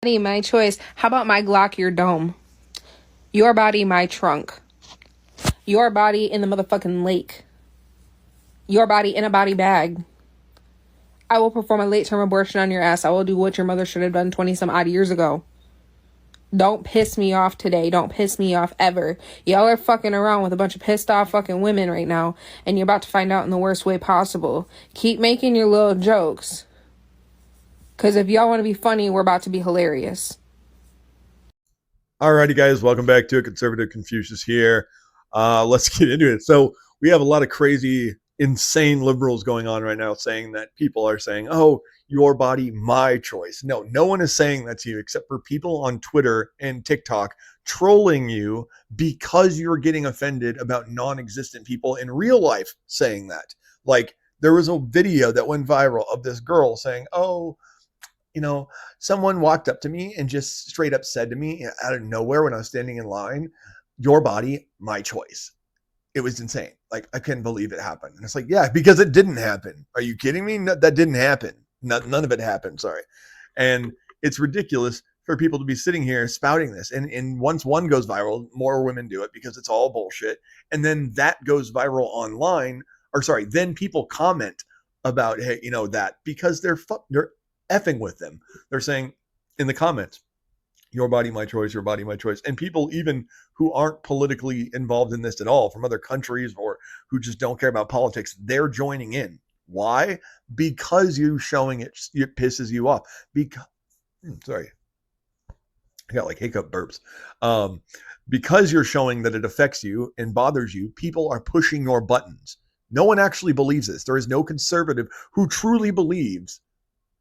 My choice. How about my Glock, your dome? Your body, my trunk. Your body in the motherfucking lake. Your body in a body bag. I will perform a late-term abortion on your ass. I will do what your mother should have done 20-some odd years ago. Don't piss me off today. Don't piss me off ever. Y'all are fucking around with a bunch of pissed off fucking women right now, and you're about to find out in the worst way possible. Keep making your little jokes. Because if y'all want to be funny, we're about to be hilarious. Alrighty, guys, welcome back to Conservative Confucius here. Let's get into it. So we have a lot of crazy, insane liberals going on right now saying that people are saying, oh, your body, my choice. No one is saying that to you except for people on Twitter and TikTok trolling you because you're getting offended about non-existent people in real life saying that. Like, there was a video that went viral of this girl saying, oh, someone walked up to me and just straight up said to me out of nowhere when I was standing in line, your body, my choice. It was insane. Like, I couldn't believe it happened. And it's like, yeah, because it didn't happen. Are you kidding me? No, that didn't happen. None of it happened. Sorry. And it's ridiculous for people to be sitting here spouting this. And once one goes viral, more women do it because it's all bullshit. And then that goes viral online, then people comment about, hey, that because they're effing with them. They're saying in the comments, your body, my choice, your body, my choice. And people even who aren't politically involved in this at all from other countries or who just don't care about politics, they're joining in. Why? Because you showing it pisses you off. Sorry. I got like hiccup burps. Because you're showing that it affects you and bothers you, people are pushing your buttons. No one actually believes this. There is no conservative who truly believes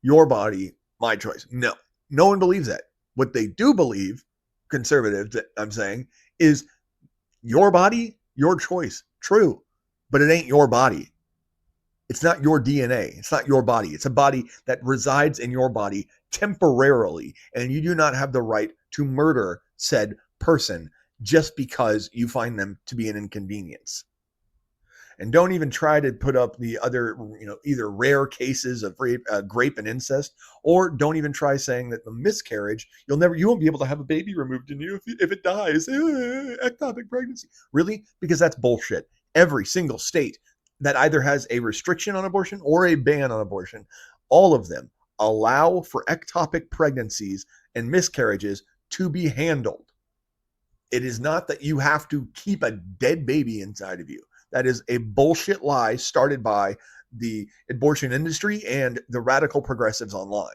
your body, my choice. No one believes that. What they do believe, conservatives, that I'm saying, is your body, your choice. True, but it ain't your body. It's not your DNA. It's not your body. It's a body that resides in your body temporarily, and you do not have the right to murder said person just because you find them to be an inconvenience. And don't even try to put up the other, either rare cases of rape and incest, or don't even try saying that the miscarriage, you won't be able to have a baby removed in you if it dies. Ectopic pregnancy. Really? Because that's bullshit. Every single state that either has a restriction on abortion or a ban on abortion, all of them allow for ectopic pregnancies and miscarriages to be handled. It is not that you have to keep a dead baby inside of you. That is a bullshit lie started by the abortion industry and the radical progressives online.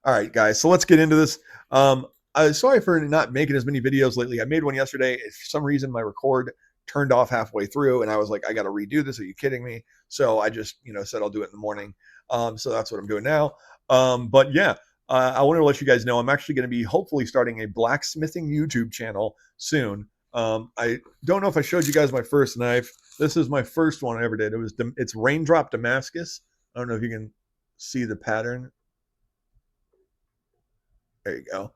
All right, guys, so let's get into this. I'm sorry for not making as many videos lately. I made one yesterday. For some reason, my record turned off halfway through, and I was like, I got to redo this. Are you kidding me? So I just, said I'll do it in the morning. So that's what I'm doing now. But yeah, I want to let you guys know I'm actually going to be hopefully starting a blacksmithing YouTube channel soon. I don't know if I showed you guys my first knife. This is my first one I ever did. It's Raindrop Damascus. I don't know if you can see the pattern. There you go.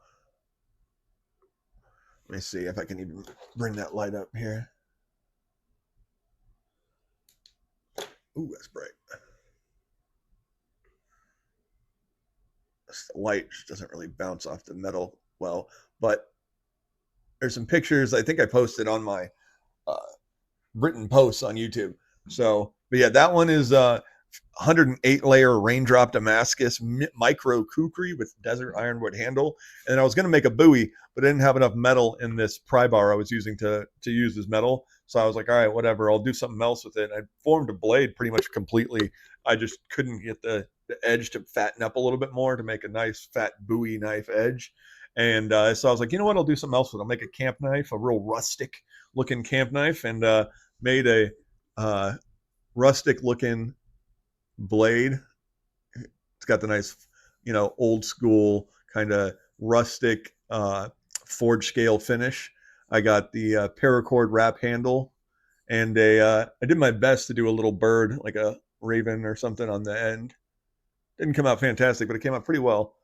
Let me see if I can even bring that light up here. Ooh, that's bright. The light doesn't really bounce off the metal well, but there's some pictures I think I posted on my written posts on YouTube. So, but yeah, that one is 108 layer raindrop Damascus micro kukri with desert ironwood handle. And I was going to make a buoy, but I didn't have enough metal in this pry bar I was using to use as metal. So I was like, all right, whatever, I'll do something else with it. I formed a blade pretty much completely. I just couldn't get the edge to fatten up a little bit more to make a nice fat buoy knife edge. And so I was like, you know what, I'll do something else with it. I'll make a camp knife, a real rustic looking camp knife, and made a rustic looking blade. It's got the nice, old school kind of rustic forge scale finish. I got the paracord wrap handle, and I did my best to do a little bird, like a raven or something on the end. Didn't come out fantastic, but it came out pretty well.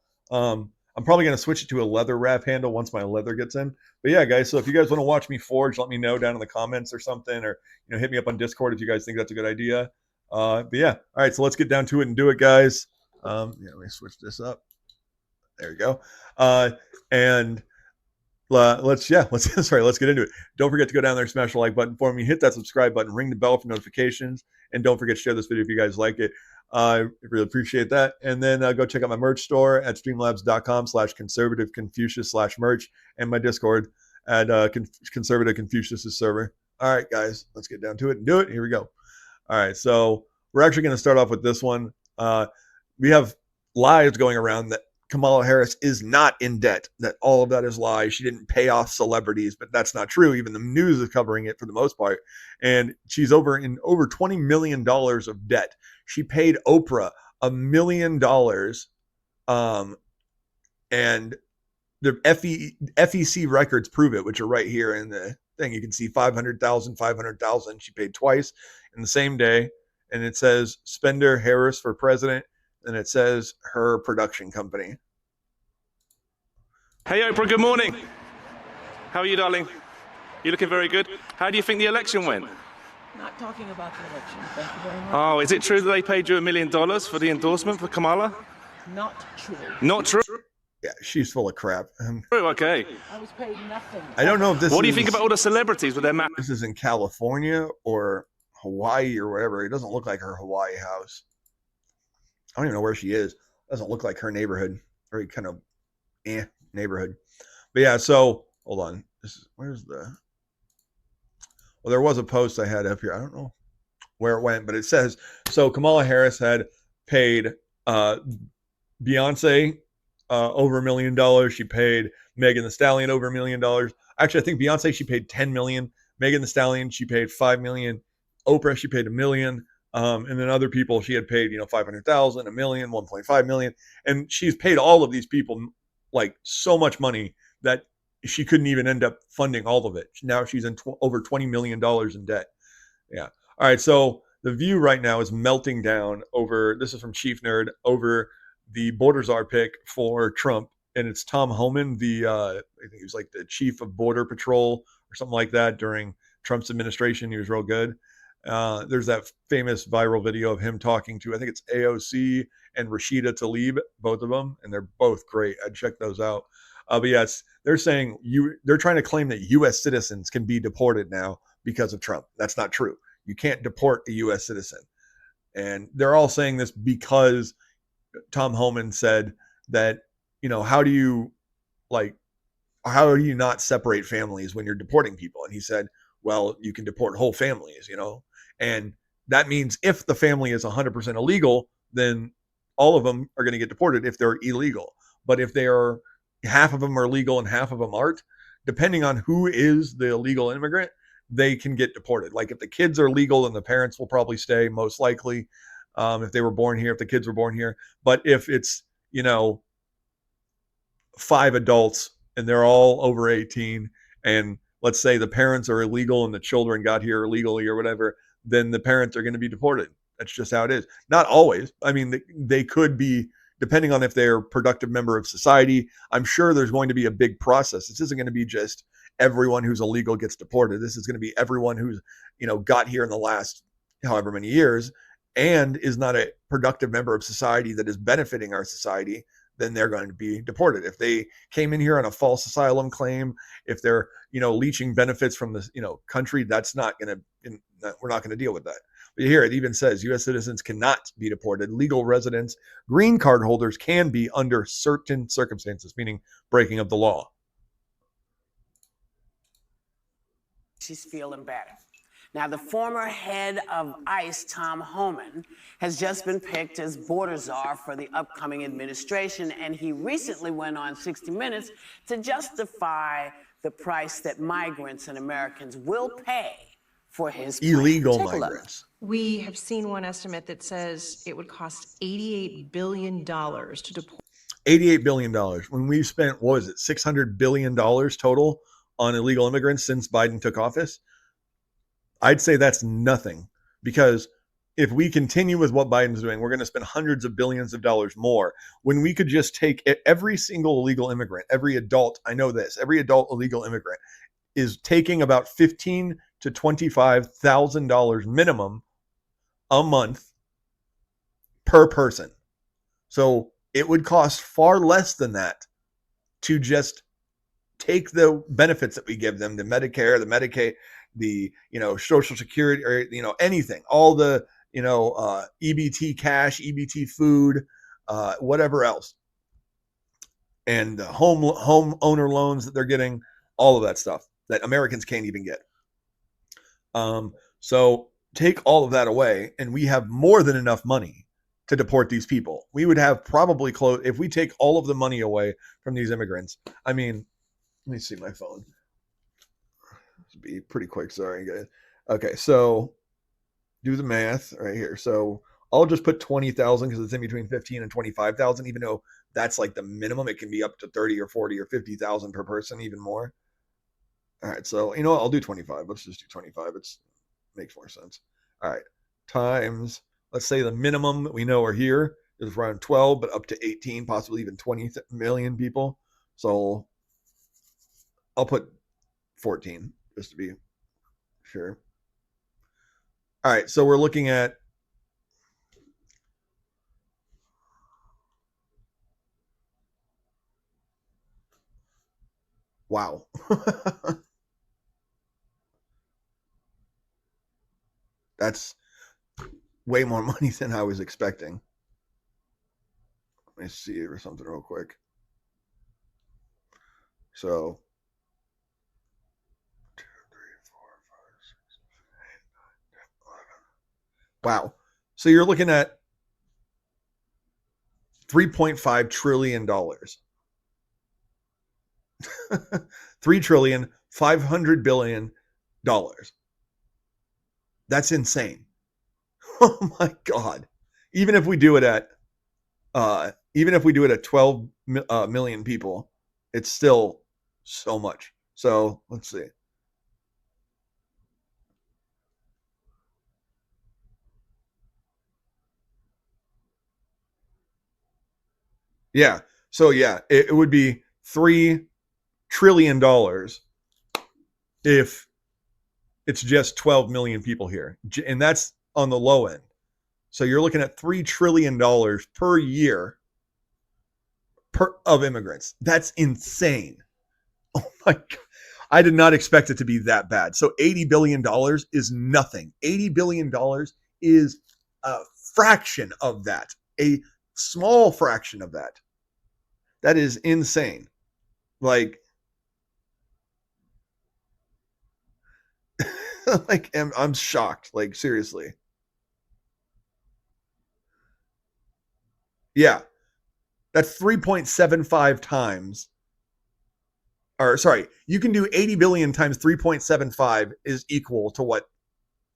I'm probably going to switch it to a leather wrap handle once my leather gets in. But yeah, guys, so if you guys want to watch me forge, let me know down in the comments or something, or hit me up on Discord if you guys think that's a good idea. But yeah, all right, so let's get down to it and do it, guys. Let me switch this up. There you go. And let's get into it. Don't forget to go down there, smash the like button for me, hit that subscribe button, ring the bell for notifications, and don't forget to share this video if you guys like it. I really appreciate that. And then go check out my merch store at streamlabs.com/conservative Confucius/merch and my Discord at Conservative Confucius' server. All right, guys, let's get down to it and do it. Here we go. All right, so we're actually going to start off with this one. We have lies going around that Kamala Harris is not in debt, that all of that is lies. She didn't pay off celebrities, but that's not true. Even the news is covering it for the most part. And she's over $20 million of debt. She paid Oprah $1 million. And the FEC records prove it, which are right here in the thing. You can see 500,000. She paid twice in the same day. And it says Spender Harris for president. And it says her production company. Hey Oprah, good morning. How are you, darling? You're looking very good. How do you think the election went? Not talking about the election. Thank you very much. Oh, is it true that they paid you $1 million for the endorsement for Kamala? Not true. Not true? Yeah, she's full of crap. True, okay. I was paid nothing. I don't know if this What do you think about all the celebrities with their this is in California or Hawaii or wherever. It doesn't look like her Hawaii house. I don't even know where she is. It doesn't look like her neighborhood. Very kind of neighborhood. But yeah, so hold on. Well, there was a post I had up here. I don't know where it went, but it says, so Kamala Harris had paid Beyonce over $1 million. She paid Megan Thee Stallion over $1 million. Actually, I think Beyonce, she paid $10 million. Megan Thee Stallion, she paid $5 million. Oprah, she paid $1 million. And then other people she had paid, $500,000, $1 million, $1.5 million. And she's paid all of these people like so much money that she couldn't even end up funding all of it. Now she's in over $20 million in debt. Yeah. All right. So the View right now is melting down over, this is from Chief Nerd, over the border czar pick for Trump. And it's Tom Homan, I think he was like the chief of Border Patrol or something like that during Trump's administration. He was real good. There's that famous viral video of him talking to, I think it's AOC and Rashida Tlaib, both of them, and they're both great. I'd check those out. But yes, they're saying they're trying to claim that U.S. citizens can be deported now because of Trump. That's not true. You can't deport a U.S. citizen. And they're all saying this because Tom Homan said that, how do you not separate families when you're deporting people? And he said, well, you can deport whole families, and that means if the family is 100% illegal, then all of them are going to get deported if they're illegal. But if they are, half of them are legal and half of them aren't, depending on who is the illegal immigrant, they can get deported. Like if the kids are legal, then the parents will probably stay, most likely, if they were born here, if the kids were born here. But if it's, 5 adults and they're all over 18, and let's say the parents are illegal and the children got here illegally or whatever, then the parents are going to be deported. That's just how it is. Not always. I mean, they could be, depending on if they're a productive member of society. I'm sure there's going to be a big process. This isn't going to be just everyone who's illegal gets deported. This is going to be everyone who's, got here in the last however many years and is not a productive member of society that is benefiting our society. Then they're going to be deported. If they came in here on a false asylum claim, if they're, leeching benefits from the, country, that's not going to, we're not going to deal with that. But here it even says U.S. citizens cannot be deported. Legal residents, green card holders can be under certain circumstances, meaning breaking of the law. She's feeling better. Now, the former head of ICE, Tom Homan, has just been picked as border czar for the upcoming administration, and he recently went on 60 Minutes to justify the price that migrants and Americans will pay for his plan. Illegal migrants. We have seen one estimate that says it would cost $88 billion to deport. $88 billion. When we've spent, what was it, $600 billion total on illegal immigrants since Biden took office, I'd say that's nothing, because if we continue with what Biden's doing, we're going to spend hundreds of billions of dollars more when we could just take every single illegal immigrant, every adult. I know this, every adult illegal immigrant is taking about $15,000 to $25,000 minimum a month per person. So It would cost far less than that to just take the benefits that we give them, the Medicare, the Medicaid, the, Social Security, or, anything, all the, EBT cash, EBT food, whatever else, and the homeowner loans that they're getting, all of that stuff that Americans can't even get. So take all of that away, and we have more than enough money to deport these people. We would have probably close, if we take all of the money away from these immigrants. I mean, let me see my phone. This will be pretty quick. Sorry, guys. Okay, so do the math right here. So I'll just put 20,000 because it's in between 15 and 25,000, even though that's like the minimum. It can be up to 30 or 40 or 50,000 per person, even more. All right, so you know what? I'll do 25. Let's just do 25. It makes more sense. All right, times, let's say the minimum we know are here is around 12, but up to 18, possibly even 20 million people. So I'll put 14 just to be sure. All right, so we're looking at wow. That's way more money than I was expecting. Let me see or something real quick. So 2, 3, 4, 5, 6, 7, 8, 9, 10, 11. Wow. So you're looking at $3.5 trillion. $3.5 trillion. That's insane. Oh my God. Even if we do it at 12 million people, it's still so much. So let's see. Yeah. So yeah, it would be $3 trillion if it's just 12 million people here. And that's on the low end. So you're looking at $3 trillion per year of immigrants. That's insane. Oh my God. I did not expect it to be that bad. So $80 billion is nothing. $80 billion is a fraction of that, a small fraction of that. That is insane. Like, I'm shocked. Like, seriously. Yeah. That's 3.75 times. Or sorry, you can do 80 billion times 3.75 is equal to what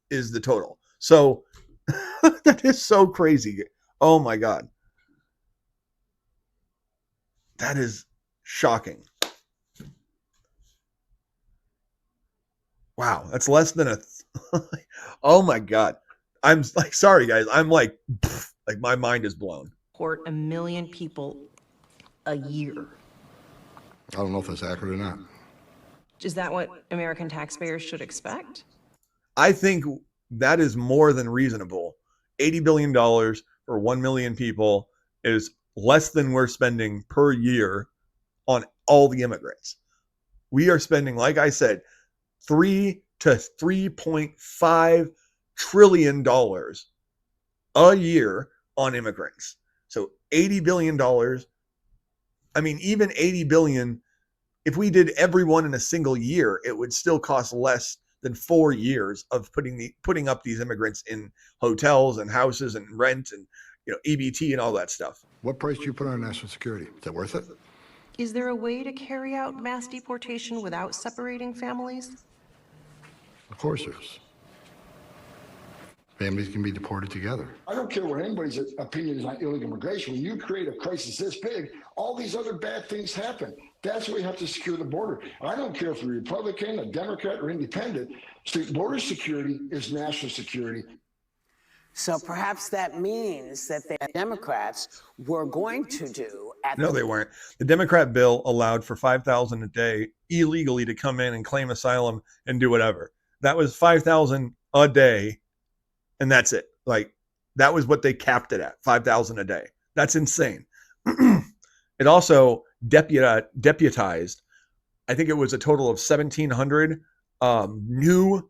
is the total. So that is so crazy. Oh my God. That is shocking. Wow. That's less than a, oh my God. I'm like, sorry guys. I'm like my mind is blown. Deport 1 million people a year. I don't know if that's accurate or not. Is that what American taxpayers should expect? I think that is more than reasonable. $80 billion for 1 million people is less than we're spending per year on all the immigrants. We are spending, like I said, $3 to $3.5 trillion a year on immigrants. So $80 billion. I mean, even 80 billion, if we did everyone in a single year, it would still cost less than 4 years of putting up these immigrants in hotels and houses and rent and EBT and all that stuff. What price do you put on national security? Is that worth it? Is there a way to carry out mass deportation without separating families? Of course there is. Families can be deported together. I don't care what anybody's opinion is on illegal immigration. When you create a crisis this big, all these other bad things happen. That's why you have to secure the border. I don't care if you're a Republican, a Democrat, or independent. Border security is national security. So perhaps that means that the Democrats were going to do No, they weren't. The Democrat bill allowed for 5,000 a day illegally to come in and claim asylum and do whatever. That was 5,000 a day. And that's it. Like, that was what they capped it at, 5,000 a day. That's insane. It also deputized, I think it was a total of 1,700 new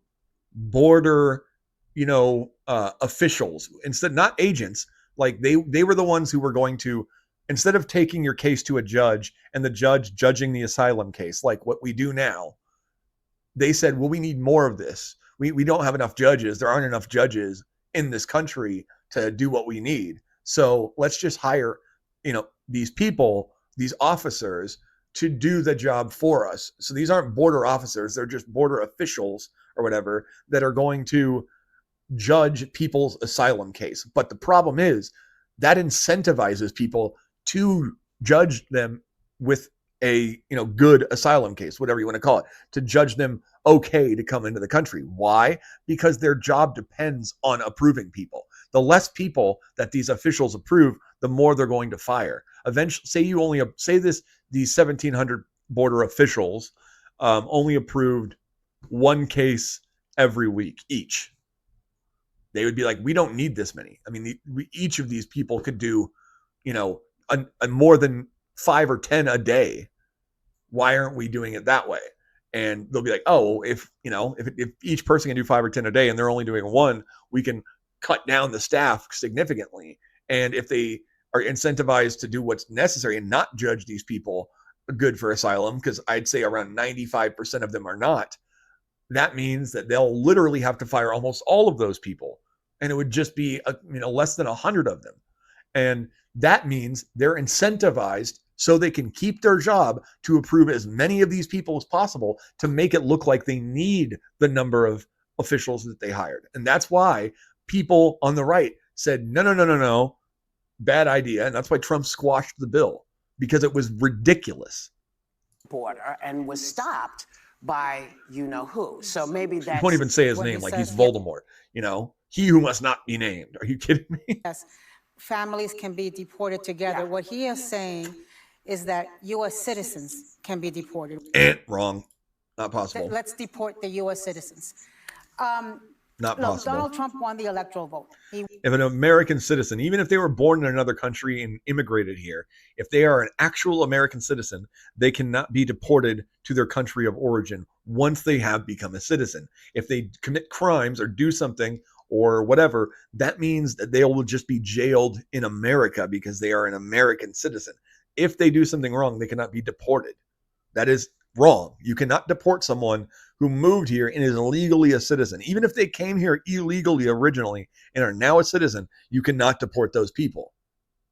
border, officials, instead, not agents. Like they were the ones who were going to, instead of taking your case to a judge and the judge judging the asylum case, like what we do now, they said, well, we need more of this. We don't have enough judges. There aren't enough judges in this country to do what we need. So let's just hire, these people, these officers to do the job for us. So these aren't border officers. They're just border officials or whatever that are going to judge people's asylum case. But the problem is that incentivizes people to judge them with a good asylum case, whatever you want to call it, to judge them okay to come into the country. Why? Because their job depends on approving people. The less people that these officials approve, the more they're going to fire. Eventually, these 1,700 border officials only approved one case every week each. They would be like, we don't need this many. I mean, each of these people could do, a more than 5 or 10 a day. Why aren't we doing it that way? And they'll be like, oh, if each person can do 5 or 10 a day and they're only doing one, we can cut down the staff significantly. And if they are incentivized to do what's necessary and not judge these people good for asylum, because I'd say around 95% of them are not, that means that they'll literally have to fire almost all of those people. And it would just be less than 100 of them. And that means they're incentivized so they can keep their job to approve as many of these people as possible to make it look like they need the number of officials that they hired. And that's why people on the right said, no, bad idea. And that's why Trump squashed the bill, because it was ridiculous. Border and was stopped by who. So maybe that's... You won't even say his name, like he's Voldemort. He who must not be named. Are you kidding me? Yes, families can be deported together. Yeah. What he is saying is that U.S. citizens can be deported. Wrong. Not possible. Let's deport the U.S. citizens. Not possible. Donald Trump won the electoral vote. If an American citizen, even if they were born in another country and immigrated here, if they are an actual American citizen, they cannot be deported to their country of origin once they have become a citizen. If they commit crimes or do something or whatever, that means that they will just be jailed in America because they are an American citizen. If they do something wrong, they cannot be deported. That is wrong. You cannot deport someone who moved here and is legally a citizen. Even if they came here illegally originally and are now a citizen, you cannot deport those people.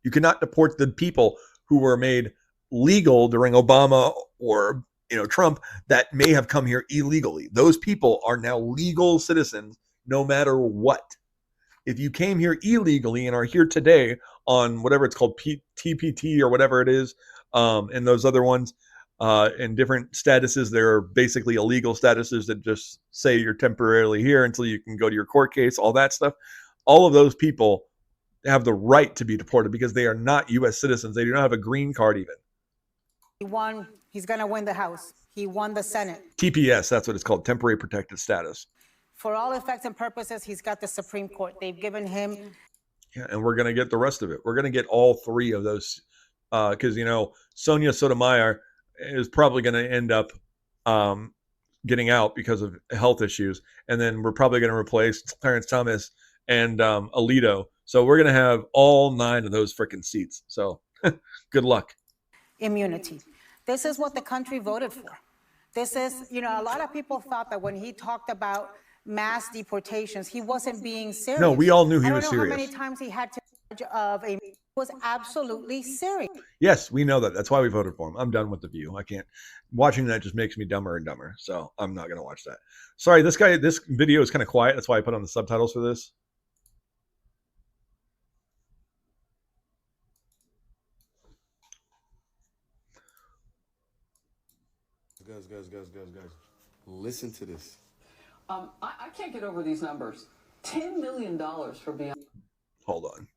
You cannot deport the people who were made legal during Obama or Trump that may have come here illegally. Those people are now legal citizens no matter what. If you came here illegally and are here today on whatever it's called, TPT or whatever it is, and those other ones, in different statuses, they're basically illegal statuses that just say you're temporarily here until you can go to your court case, all that stuff. All of those people have the right to be deported because they are not U.S. citizens. They do not have a green card even. He won. He's going to win the House. He won the Senate. TPS, that's what it's called, temporary protected status. For all effects and purposes, he's got the Supreme Court. They've given him... Yeah, and we're going to get the rest of it. We're going to get all three of those because, Sonia Sotomayor is probably going to end up getting out because of health issues. And then we're probably going to replace Clarence Thomas and Alito. So we're going to have all 9 of those freaking seats. So good luck. Immunity. This is what the country voted for. This is, a lot of people thought that when he talked about mass deportations, he wasn't being serious. No, we all knew he was serious. I don't know how many times he had to judge of a was absolutely serious. Yes, we know that. That's why we voted for him. I'm done with The View. I can't. Watching that just makes me dumber and dumber. So I'm not going to watch that. Sorry, this video is kind of quiet. That's why I put on the subtitles for this. Guys. Listen to this. I can't get over these numbers. $10 million for beyond. Hold on.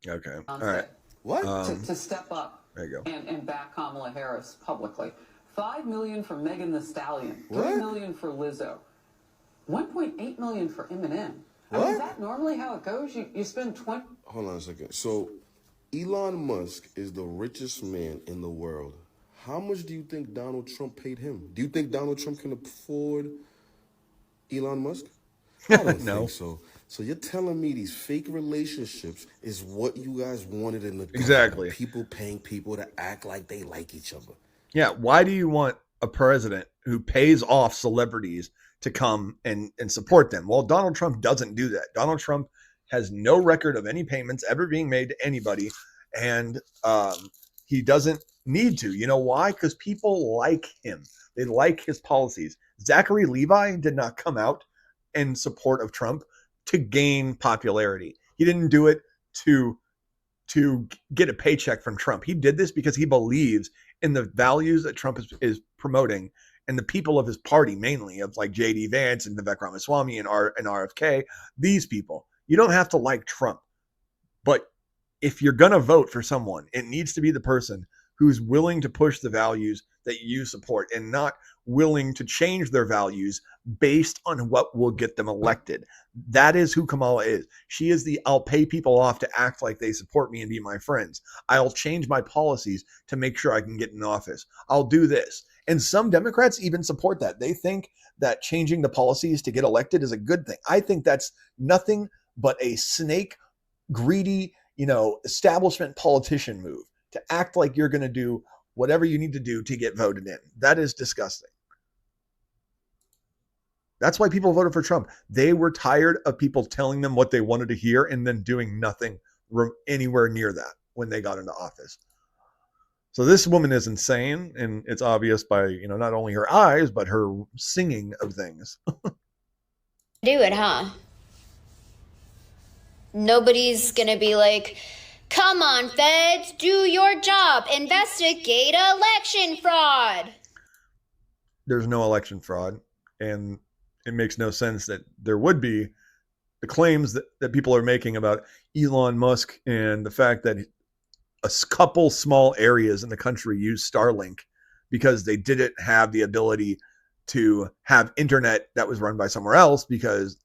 Okay. All right. What? To step up there you go. And back Kamala Harris publicly. $5 million for Megan Thee Stallion. $3 million for Lizzo. $1.8 million for Eminem. I mean, is that normally how it goes? You spend 20... Hold on a second. So, Elon Musk is the richest man in the world. How much do you think Donald Trump paid him? Do you think Donald Trump can afford Elon Musk? I don't No. think so. So you're telling me these fake relationships is what you guys wanted in the Exactly. People paying people to act like they like each other. Yeah. Why do you want a president who pays off celebrities to come and support them? Well, Donald Trump doesn't do that. Donald Trump has no record of any payments ever being made to anybody. And he doesn't need to. You know why? Because people like him. They like his policies. Zachary Levi did not come out in support of Trump to gain popularity. He didn't do it to get a paycheck from Trump. He did this because he believes in the values that Trump is promoting, and the people of his party, mainly of like J.D. Vance and Vivek Ramaswamy and RFK. These people, you don't have to like Trump, but if you're going to vote for someone, it needs to be the person who's willing to push the values that you support and not willing to change their values based on what will get them elected. That is who Kamala is. She is the I'll pay people off to act like they support me and be my friends. I'll change my policies to make sure I can get in office. I'll do this. And some Democrats even support that. They think that changing the policies to get elected is a good thing. I think that's nothing but a snake, greedy, establishment politician move to act like you're going to do whatever you need to do to get voted in. That is disgusting. That's why people voted for Trump. They were tired of people telling them what they wanted to hear and then doing nothing anywhere near that when they got into office. So this woman is insane, and it's obvious by, not only her eyes, but her singing of things. Do it, huh? Nobody's gonna be like, come on, feds, do your job, investigate election fraud. There's no election fraud, and it makes no sense that there would be. The claims that people are making about Elon Musk and the fact that a couple small areas in the country use Starlink because they didn't have the ability to have internet that was run by somewhere else because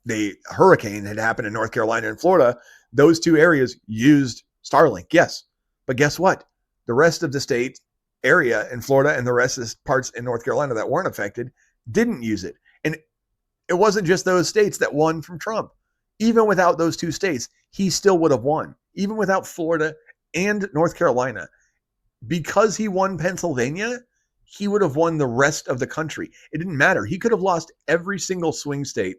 the hurricane had happened in North Carolina and Florida. Those two areas used Starlink, yes. But guess what? The rest of the state area in Florida and the rest of the parts in North Carolina that weren't affected didn't use it. And it wasn't just those states that won from Trump. Even without those two states, he still would have won. Even without Florida and North Carolina. Because he won Pennsylvania, he would have won the rest of the country. It didn't matter. He could have lost every single swing state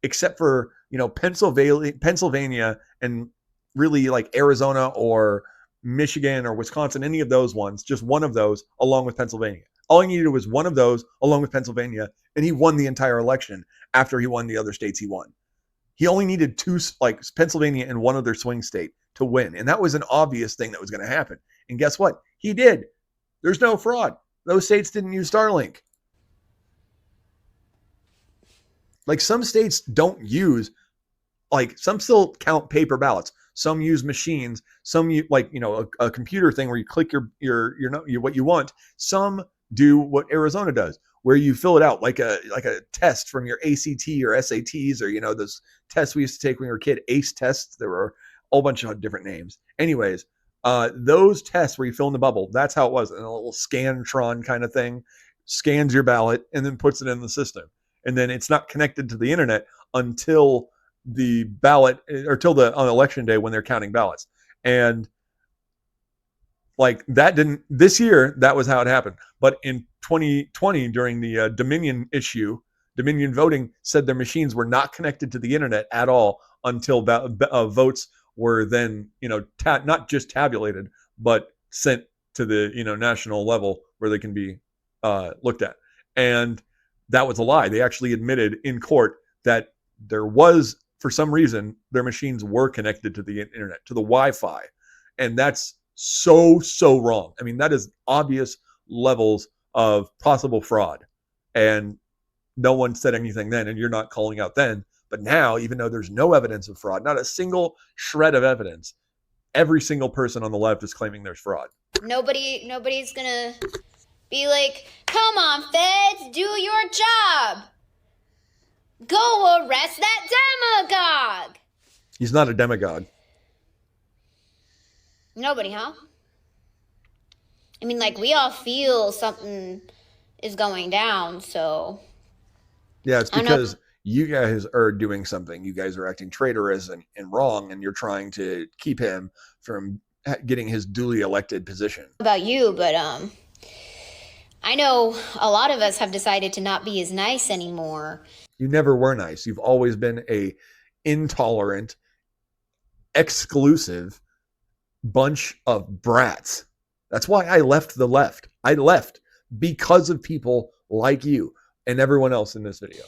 except for, Pennsylvania and really like Arizona or Michigan or Wisconsin, any of those ones, just one of those along with Pennsylvania. All he needed was one of those along with Pennsylvania, and he won the entire election after he won the other states he won. He only needed two, like Pennsylvania and one other swing state to win. And that was an obvious thing that was going to happen. And guess what? He did. There's no fraud. Those states didn't use Starlink. Like some states don't use, like some still count paper ballots. Some use machines. Some use a computer thing where you click your what you want. Some do what Arizona does, where you fill it out like a test from your ACT or SATs or those tests we used to take when we were a kid, ACE tests. There were a whole bunch of different names. Anyways, those tests where you fill in the bubble, that's how it was. And a little Scantron kind of thing scans your ballot and then puts it in the system. And then it's not connected to the internet until the ballot or on election day when they're counting ballots. And like that this year, that was how it happened. But in 2020, during the Dominion voting said their machines were not connected to the internet at all until votes were then, not just tabulated, but sent to the, national level where they can be looked at. And that was a lie. They actually admitted in court that there was, for some reason, their machines were connected to the internet, to the Wi-Fi. And that's so wrong. I mean, that is obvious levels of possible fraud. And no one said anything then, and you're not calling out then. But now, even though there's no evidence of fraud, not a single shred of evidence, every single person on the left is claiming there's fraud. Nobody's gonna be like, come on, feds, do your job. Go arrest that demagogue! He's not a demagogue. Nobody, huh? I mean, like, we all feel something is going down, so... Yeah, it's because you guys are doing something. You guys are acting traitorous and wrong, and you're trying to keep him from getting his duly elected position. About you, but, I know a lot of us have decided to not be as nice anymore. You never were nice. You've always been a intolerant, exclusive bunch of brats. That's why I left the left. I left because of people like you and everyone else in this video.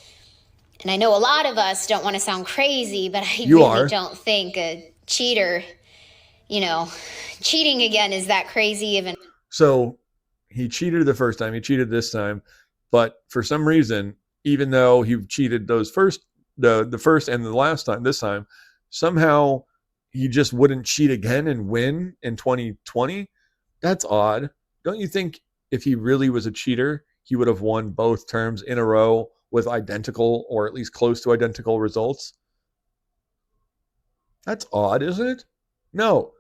And I know a lot of us don't want to sound crazy, but I You really are. don't think a cheater, cheating again is that crazy even. So he cheated the first time, he cheated this time, but for some reason, even though he cheated those the first and the last time, this time, somehow he just wouldn't cheat again and win in 2020. That's odd. Don't you think if he really was a cheater, he would have won both terms in a row with identical or at least close to identical results? That's odd, isn't it? No,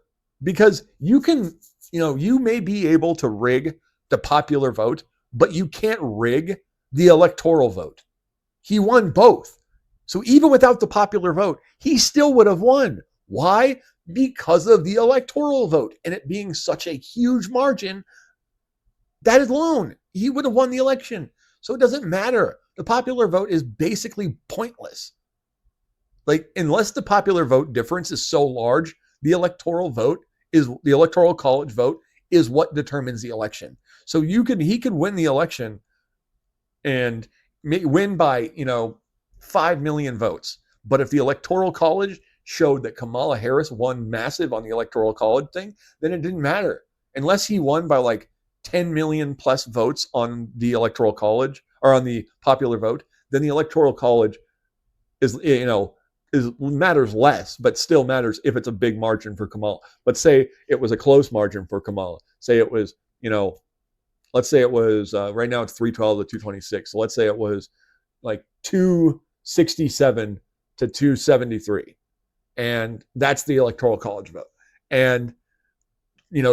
because you can, you may be able to rig the popular vote, but you can't rig the electoral vote. He won both. So even without the popular vote, he still would have won. Why? Because of the electoral vote and it being such a huge margin. That alone, he would have won the election. So it doesn't matter. The popular vote is basically pointless. Like, unless the popular vote difference is so large, the electoral college vote is what determines the election. So he could win the election and win by, 5 million votes. But if the electoral college showed that Kamala Harris won massive on the electoral college thing, then it didn't matter. Unless he won by like 10 million plus votes on the electoral college or on the popular vote, then the electoral college matters less, but still matters if it's a big margin for Kamala. But say it was a close margin for Kamala. Say it was, let's say it was, right now it's 312 to 226. So let's say it was like 267 to 273. And that's the electoral college vote. And,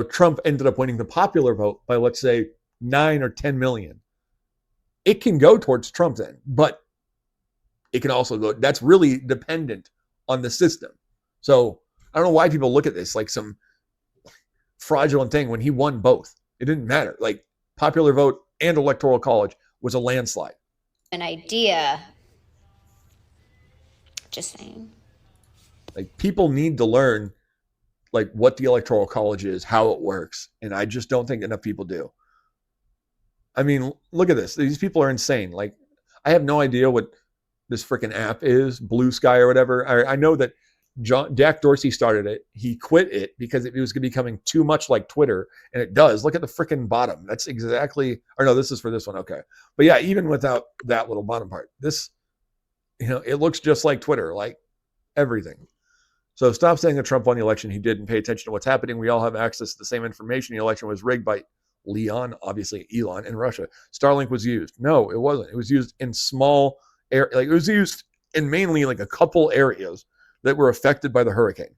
Trump ended up winning the popular vote by, let's say, 9 or 10 million. It can go towards Trump then, but it can also go, that's really dependent on the system. So I don't know why people look at this like some fraudulent thing when he won both. It didn't matter. Like, popular vote and electoral college was a landslide. An idea. Just saying. Like, people need to learn like what the electoral college is, how it works. And I just don't think enough people do. I mean, look at this. These people are insane. Like, I have no idea what this freaking app is, Blue Sky or whatever. I know that Jack Dorsey started it. He quit it because it was becoming too much like Twitter. And it does. Look at the freaking bottom. That's exactly, or no, this is for this one. Okay. But yeah, even without that little bottom part, this, it looks just like Twitter, like everything. So stop saying that Trump won the election. He didn't pay attention to what's happening. We all have access to the same information. The election was rigged by obviously Elon, and Russia. Starlink was used. No, it wasn't. It was used in small it was used in mainly like a couple areas that were affected by the hurricane.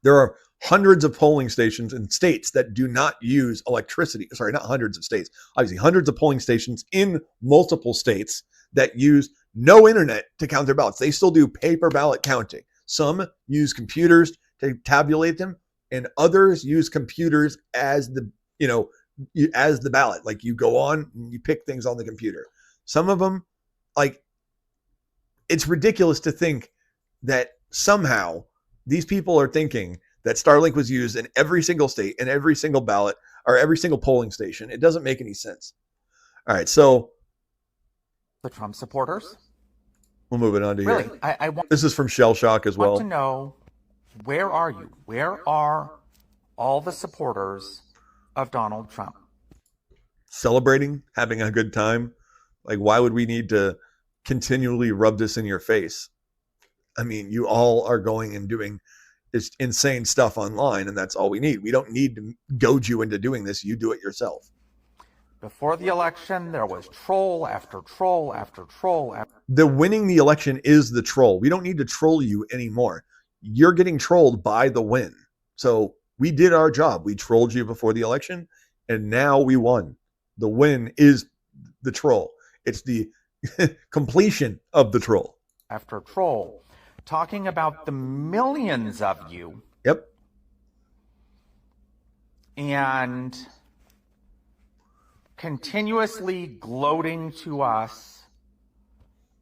There are hundreds of polling stations in states that do not use electricity. Sorry, not hundreds of states. Obviously, hundreds of polling stations in multiple states that use no internet to count their ballots. They still do paper ballot counting. Some use computers to tabulate them, and others use computers as the ballot. Like, you go on and you pick things on the computer. Some of them, like, it's ridiculous to think that somehow these people are thinking that Starlink was used in every single state and every single ballot or every single polling station. It doesn't make any sense. All right, so the Trump supporters. We'll move it on to really, here. I want. This is from Shell Shock as well. Want to know, where are you? Where are all the supporters of Donald Trump? Celebrating, having a good time. Like, why would we need to continually rub this in your face? I mean, you all are going and doing this insane stuff online, and that's all we need. We don't need to goad you into doing this. You do it yourself. Before the election, there was troll after troll after troll after. The winning the election is the troll. We don't need to troll you anymore. You're getting trolled by the win. So we did our job. We trolled you before the election, and now we won. The win is the troll. It's the completion of the troll. After troll, talking about the millions of you. Yep. And continuously gloating to us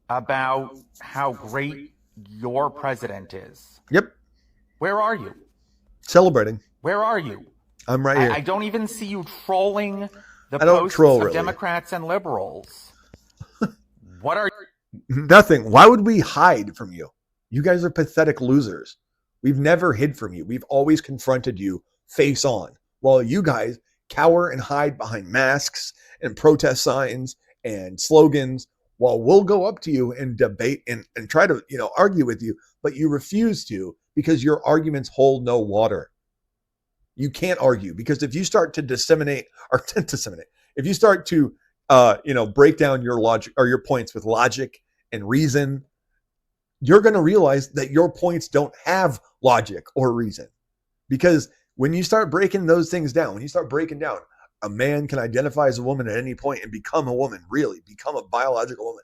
about how great your president is. Yep. Where are you? Celebrating. Where are you? I'm right here. I don't even see you trolling the I don't posts troll, of really. Democrats and liberals. What are you? Nothing. Why would we hide from you? You guys are pathetic losers. We've never hid from you. We've always confronted you face on, while you guys cower and hide behind masks and protest signs and slogans, while we'll go up to you and debate and try to, argue with you, but you refuse to because your arguments hold no water. You can't argue because if you start to if you start to, break down your logic or your points with logic and reason, you're going to realize that your points don't have logic or reason. Because when you start breaking those things down, when you start breaking down, a man can identify as a woman at any point and become a woman, really become a biological woman.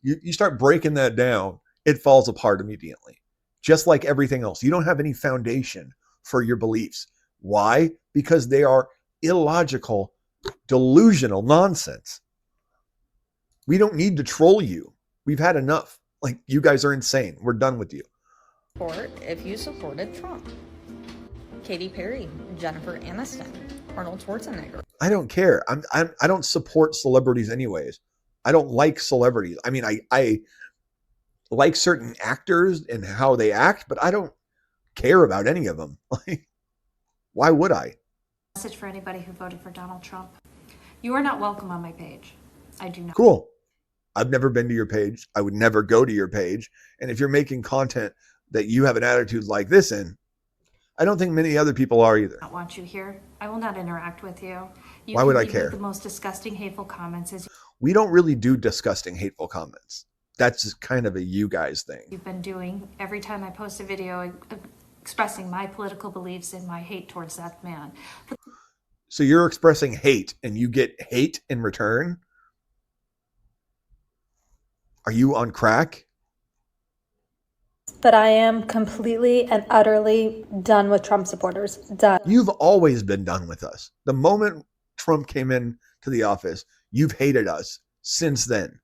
You start breaking that down, it falls apart immediately. Just like everything else. You don't have any foundation for your beliefs. Why? Because they are illogical, delusional nonsense. We don't need to troll you. We've had enough. Like, you guys are insane. We're done with you. If you supported Trump. Katy Perry, Jennifer Aniston, Arnold Schwarzenegger. I don't care. I don't support celebrities anyways. I don't like celebrities. I mean, I like certain actors and how they act, but I don't care about any of them. Like, why would I? Message for anybody who voted for Donald Trump. You are not welcome on my page. I do not. Cool. I've never been to your page. I would never go to your page. And if you're making content that you have an attitude like this in, I don't think many other people are either. I don't want you here. I will not interact with you. Why would I care? The most disgusting, hateful comments is we don't really do disgusting, hateful comments. That's just kind of a you guys thing. You've been doing every time I post a video expressing my political beliefs and my hate towards that man. So you're expressing hate and you get hate in return? Are you on crack? But I am completely and utterly done with Trump supporters. Done. You've always been done with us. The moment Trump came in to the office, you've hated us since then.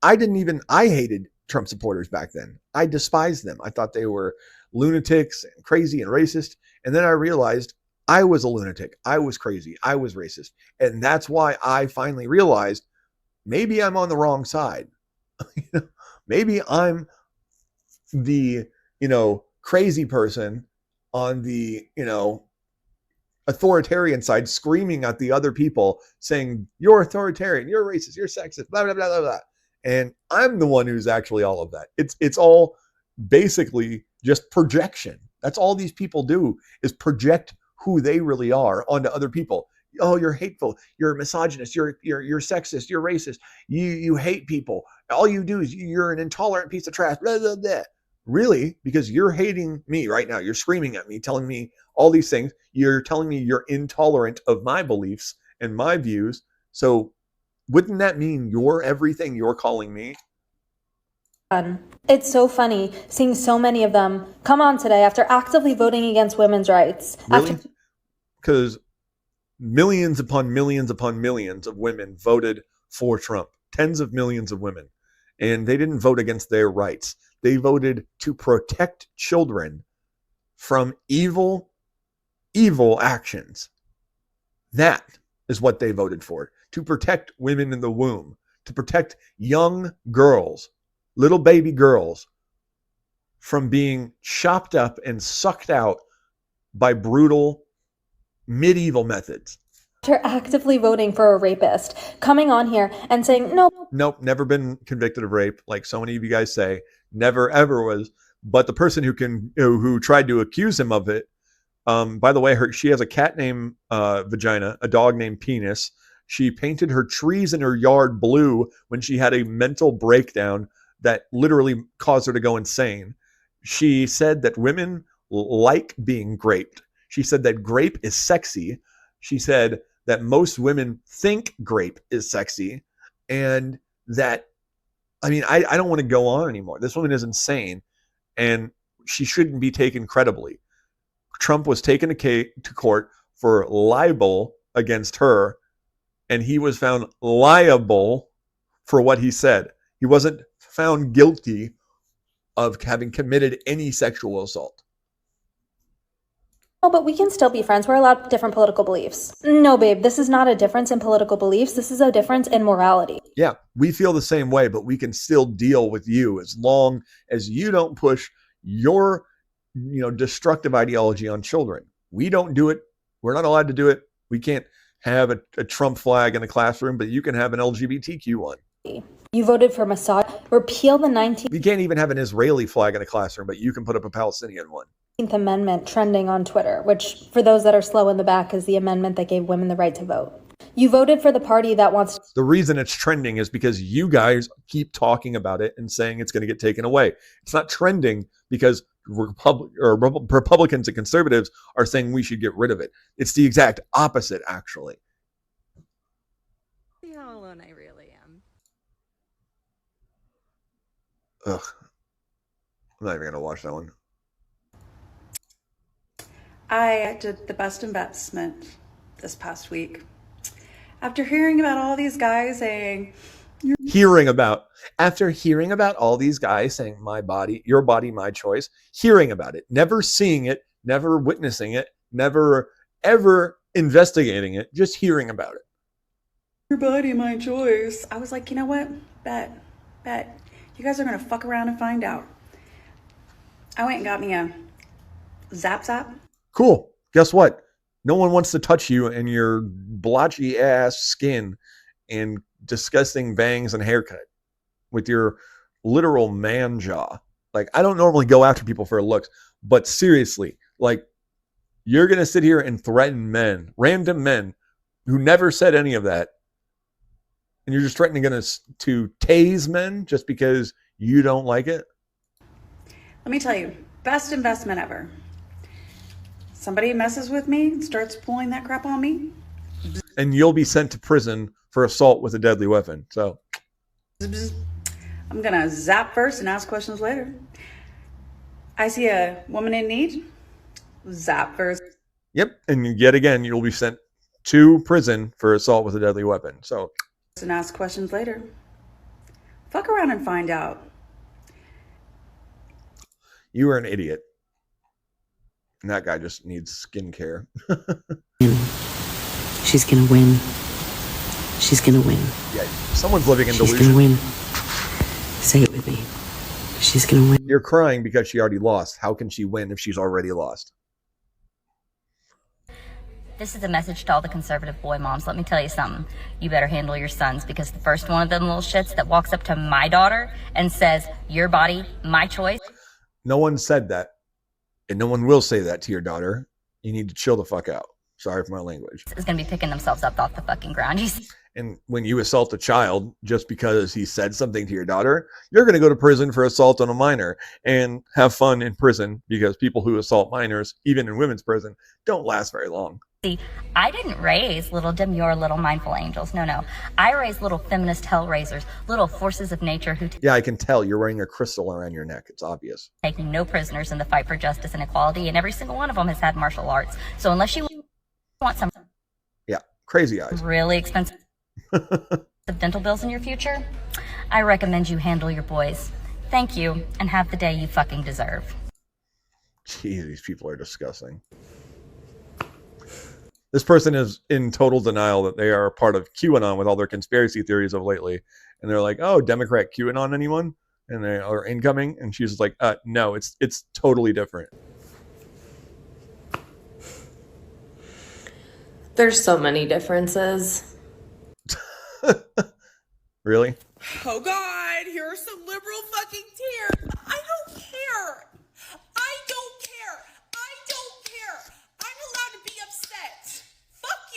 I hated Trump supporters back then. I despised them. I thought they were lunatics and crazy and racist. And then I realized I was a lunatic. I was crazy. I was racist. And that's why I finally realized maybe I'm on the wrong side. Maybe I'm the, crazy person on the, authoritarian side, screaming at the other people saying, you're authoritarian, you're racist, you're sexist, blah, blah, blah, blah, blah. And I'm the one who's actually all of that. It's all basically just projection. That's all these people do is project who they really are onto other people. Oh, you're hateful. You're a misogynist. You're sexist. You're racist. You hate people. All you do is you're an intolerant piece of trash. Blah, blah, blah. Really? Because you're hating me right now. You're screaming at me, telling me all these things. You're telling me you're intolerant of my beliefs and my views. So wouldn't that mean you're everything you're calling me? It's so funny seeing so many of them come on today after actively voting against women's rights. Really? Because millions upon millions upon millions of women voted for Trump. Tens of millions of women. And they didn't vote against their rights. They voted to protect children from evil actions. That is what they voted for. To protect women in the womb. To protect young girls, little baby girls, from being chopped up and sucked out by brutal medieval methods. After actively voting for a rapist, coming on here and saying, Nope, never been convicted of rape, like so many of you guys say. Never, ever was. But the person who tried to accuse him of it, by the way, she has a cat named Vagina, a dog named Penis. She painted her trees in her yard blue when she had a mental breakdown that literally caused her to go insane. She said that women like being graped. She said that grape is sexy. She said that most women think grape is sexy. And that, I mean, I don't want to go on anymore. This woman is insane. And she shouldn't be taken credibly. Trump was taken to court for libel against her, and he was found liable for what he said. He wasn't found guilty of having committed any sexual assault. Oh, but we can still be friends. We're allowed different political beliefs. No, babe, this is not a difference in political beliefs. This is a difference in morality. Yeah, we feel the same way, but we can still deal with you as long as you don't push your, destructive ideology on children. We don't do it. We're not allowed to do it. We can't have a Trump flag in the classroom, but you can have an LGBTQ one. You voted for massage. Repeal the 19th You can't even have an Israeli flag in a classroom, but you can put up a Palestinian one. Amendment trending on Twitter, which, for those that are slow in the back, is the amendment that gave women the right to vote. You voted for the party that wants... The reason it's trending is because you guys keep talking about it and saying it's going to get taken away. It's not trending because Republicans and conservatives are saying we should get rid of it. It's the exact opposite, actually. See how alone I really am. Ugh. I'm not even going to watch that one. I did the best investment this past week. After hearing about all these guys saying... After hearing about all these guys saying, my body, your body, my choice, hearing about it, never seeing it, never witnessing it, never ever investigating it, just hearing about it. Your body, my choice. I was like, you know what? Bet. You guys are going to fuck around and find out. I went and got me a zap. Cool. Guess what? No one wants to touch you and your blotchy ass skin and disgusting bangs and haircut with your literal man jaw. Like, I don't normally go after people for looks, but seriously, like, you're going to sit here and threaten men, random men who never said any of that. And you're just threatening to tase men just because you don't like it? Let me tell you, best investment ever. Somebody messes with me and starts pulling that crap on me. And you'll be sent to prison for assault with a deadly weapon. So I'm going to zap first and ask questions later. I see a woman in need. Zap first. Yep. And yet again, you'll be sent to prison for assault with a deadly weapon. So and ask questions later. Fuck around and find out. You are an idiot. And that guy just needs skincare. She's gonna win. She's gonna win. Yeah, someone's living in delusion. She's gonna win. Say it with me. She's gonna win. You're crying because she already lost. How can she win if she's already lost? This is a message to all the conservative boy moms. Let me tell you something. You better handle your sons, because the first one of them little shits that walks up to my daughter and says, your body, my choice. No one said that. And no one will say that to your daughter. You need to chill the fuck out. Sorry for my language. Is going to be picking themselves up off the fucking ground. And when you assault a child just because he said something to your daughter, you're going to go to prison for assault on a minor and have fun in prison, because people who assault minors, even in women's prison, don't last very long. See, I didn't raise little demure, little mindful angels. No. I raised little feminist hellraisers, little forces of nature who... Yeah, I can tell. You're wearing a crystal around your neck. It's obvious. Taking no prisoners in the fight for justice and equality, and every single one of them has had martial arts. So unless you want some... Yeah, crazy eyes. Really expensive dental bills in your future, I recommend you handle your boys. Thank you, and have the day you fucking deserve. Jeez, these people are disgusting. This person is in total denial that they are a part of QAnon with all their conspiracy theories of lately. And they're like, oh, Democrat QAnon anyone? And they are incoming. And she's like, no, it's totally different. There's so many differences. Really? Oh God, here are some liberal fucking tears. I don't care. I don't care. I don't care. I'm allowed to be upset. Fuck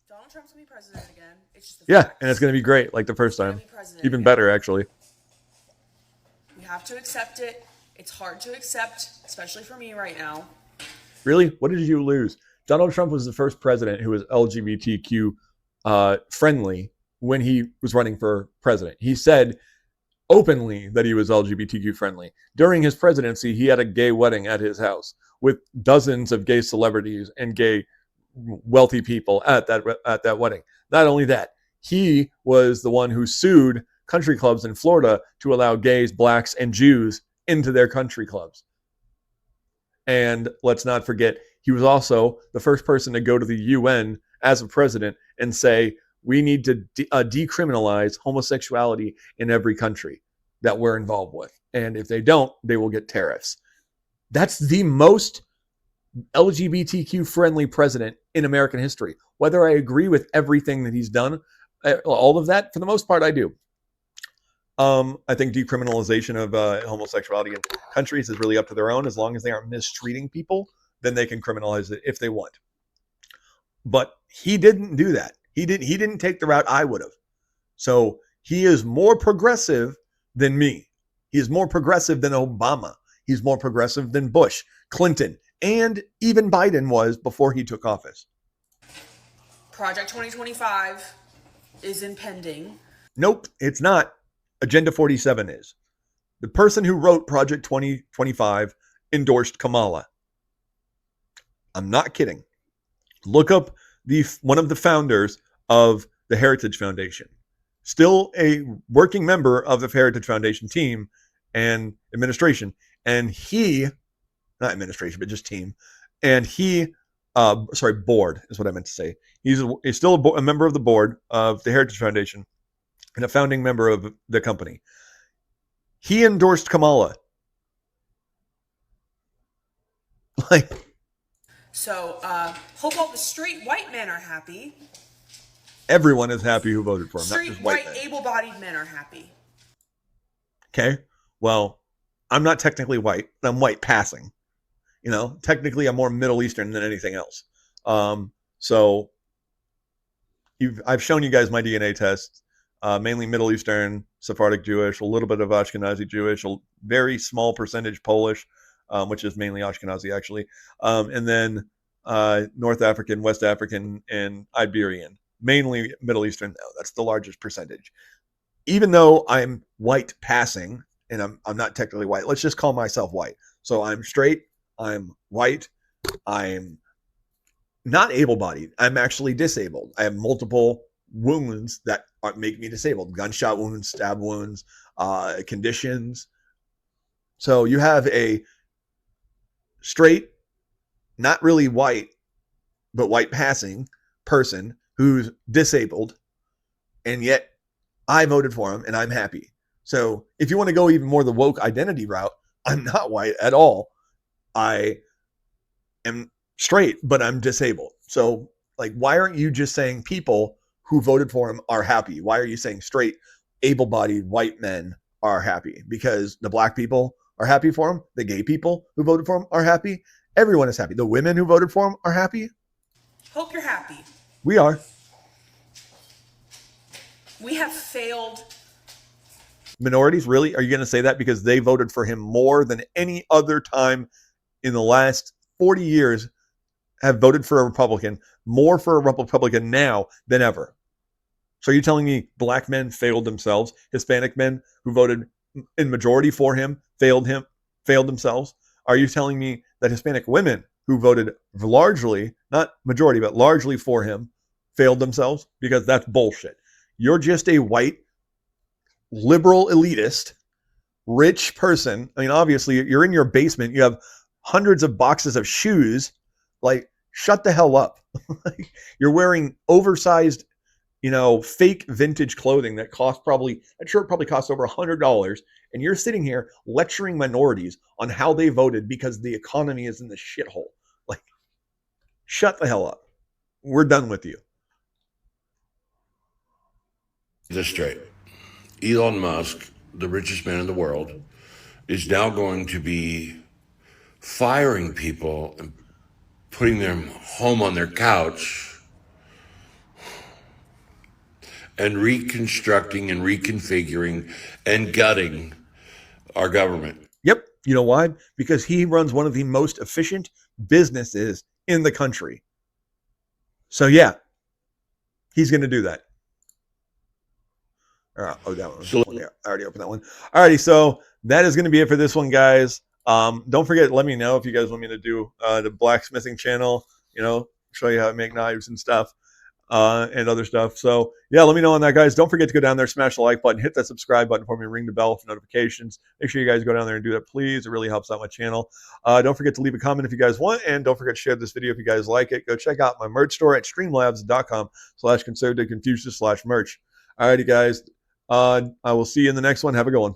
Donald Trump's gonna be president again. It's just Yeah, and it's going to be great, like the first time. Even better, actually. we have to accept it. It's hard to accept, especially for me right now. Really? What did you lose? Donald Trump was the first president who was LGBTQ friendly when he was running for president. He said openly that he was LGBTQ friendly. During his presidency, he had a gay wedding at his house with dozens of gay celebrities and gay wealthy people at that wedding. Not only that, he was the one who sued country clubs in Florida to allow gays, blacks, and Jews into their country clubs. And let's not forget, he was also the first person to go to the UN as a president and say, we need to decriminalize homosexuality in every country that we're involved with. And if they don't, they will get tariffs. That's the most LGBTQ friendly president in American history. Whether I agree with everything that he's done, all of that, for the most part, I do. I think decriminalization of homosexuality in countries is really up to their own. As long as they aren't mistreating people, then they can criminalize it if they want. But he didn't do that. He didn't take the route I would have. So he is more progressive than me. He is more progressive than Obama. He's more progressive than Bush, Clinton, and even Biden was before he took office. Project 2025 is impending. Nope, it's not. Agenda 47 is. The person who wrote Project 2025 endorsed Kamala. I'm not kidding. Look up one of the founders of the Heritage Foundation. Still a working member of the Heritage Foundation team and administration. And he, not administration, but just team. And he, board is what I meant to say. He's still a member of the board of the Heritage Foundation and a founding member of the company. He endorsed Kamala. So, hope all the straight white men are happy. Everyone is happy who voted for him, Straight not just white men. able-bodied men are happy. Okay, well, I'm not technically white. I'm white passing. You know, technically I'm more Middle Eastern than anything else. So I've shown you guys my DNA test. Mainly Middle Eastern, Sephardic Jewish, a little bit of Ashkenazi Jewish, a very small percentage Polish, which is mainly Ashkenazi actually, and then North African, West African, and Iberian. Mainly Middle Eastern though. That's the largest percentage. Even though I'm white passing, and I'm not technically white, let's just call myself white. So I'm straight, I'm white, I'm not able-bodied. I'm actually disabled. I have multiple wounds that make me disabled. Gunshot wounds, stab wounds, conditions. So you have a straight, not really white, but white passing person who's disabled, and yet I voted for him and I'm happy. So if you want to go even more the woke identity route, I'm not white at all. I am straight, but I'm disabled. So like, why aren't you just saying people who voted for him are happy? Why are you saying straight, able-bodied white men are happy? Because the black people are happy for him. The gay people who voted for him are happy. Everyone is happy. The women who voted for him are happy. Hope you're happy. We are. We have failed. Minorities, really? Are you going to say that because they voted for him more than any other time in the last 40 years have voted for a Republican, more for a Republican now than ever? So you're telling me black men failed themselves, Hispanic men who voted in majority for him failed themselves? Are you telling me that Hispanic women who voted largely, not majority, but largely for him failed themselves? Because that's bullshit. You're just a white, liberal, elitist, rich person. I mean, obviously, you're in your basement. You have hundreds of boxes of shoes. Like, shut the hell up. You're wearing oversized, fake vintage clothing that that shirt probably costs over $100. And you're sitting here lecturing minorities on how they voted because the economy is in the shithole. Like, shut the hell up. We're done with you. This straight. Elon Musk, the richest man in the world, is now going to be firing people and putting them home on their couch and reconstructing and reconfiguring and gutting our government. Yep. You know why? Because he runs one of the most efficient businesses in the country. So yeah, he's going to do that. Oh, that one. So, yeah, I already opened that one. Alrighty, so that is going to be it for this one, guys. Don't forget, let me know if you guys want me to do the blacksmithing channel, show you how to make knives and stuff, and other stuff. So yeah, let me know on that, guys. Don't forget to go down there, smash the like button, hit that subscribe button for me, ring the bell for notifications. Make sure you guys go down there and do that, please. It really helps out my channel. Don't forget to leave a comment if you guys want, and don't forget to share this video if you guys like it. Go check out my merch store at streamlabs.com/conservative confucius/merch. Alrighty, guys. I will see you in the next one. Have a good one.